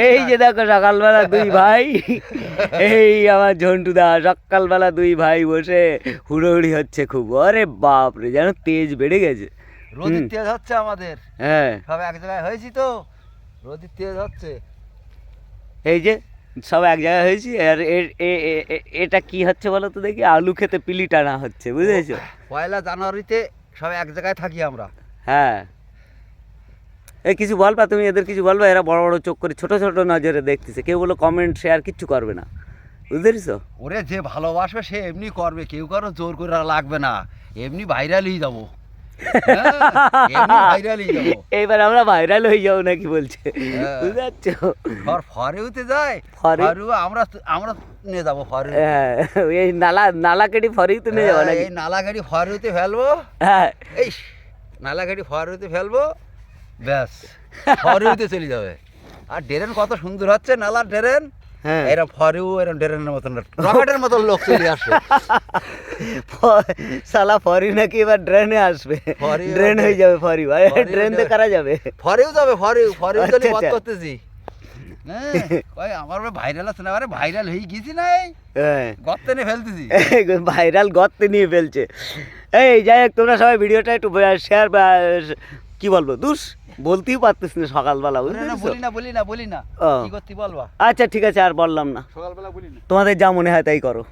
এই যে দেখো সকালবেলা দুই ভাই, এই আমার ঝন্টুদা, সকালবেলা দুই ভাই বসে হুড়োহুড়ি হচ্ছে খুব। আরে বাপরে, যেন তেজ বেড়ে গেছে। রোদের তেজ হচ্ছে আমাদের, হ্যাঁ সব এক জায়গায় হয়েছি তো, রোদের তেজ হচ্ছে। এই যে সব এক জায়গায় হয়েছি। আর এটা কি হচ্ছে বলো তো দেখি, আলু খেতে পিলি টানা হচ্ছে, বুঝেছো? 1 জানুয়ারিতে সব এক জায়গায় থাকি আমরা। হ্যাঁ, এই কিছু বলবা তুমি, এদের কিছু বলবা? এরা বড় বড় চোখ করে ছোট ছোট নজরে দেখতেছে, কেউ বলো কমেন্ট শেয়ার কিচ্ছু করবে না, বুঝতে পেরেছো? ওরে যে ভালোবাসবে সে এমনি করবে, কেউ কারো জোর করে লাগবে না, এমনি ভাইরালই যাবো। এইবার আমরা ভাইরাল হয়ে যাবো নাকি বলছে, বুঝতে পারছো? ফরেউতে যায়, ফরেউ আমরা আমরা নিয়ে যাবো ফরেউ। হ্যাঁ, এই নালা কেটে ফরেউতে নিয়ে যাবো নাকি? এই নালা গাড়ি ফরেউতে ফেলবো। হ্যাঁ, এই নালা গাড়ি ফরেউতে ফেলবো, ব্যাস ফরেউতে চলে যাবে। আর ড্রেন কত সুন্দর হচ্ছে, নালার ড্রেন। হ্যাঁ, এরকম ফরেউ এরকম ড্রেনের মতন রকেটের মতন লোক চলে আসে। সালা ফরি নাকি এবার ড্রেনে আসবে, ড্রেন হয়ে যাবে ফরি। ড্রেন দিয়ে কারা যাবে? ফরেউ যাবে, ফরেউ চলে বন্ধ করতেছি। হ্যাঁ, আমার ভাইরাল আছে না, আরে ভাইরাল হয়ে গেছি না, গর্তে নিয়ে ফেলতেছি, ভাইরাল গর্তে নিয়ে ফেলছে। এই যাই হোক, তোমরা সবাই ভিডিওটা একটু শেয়ার বা কি বলবো, দুস বলতেই পারতিস না সকালবেলা, বলি না কি করতে বলবা? আচ্ছা ঠিক আছে, আর বললাম না, সকালবেলা বলি না, তোমাদের যা মনে হয় তাই করো।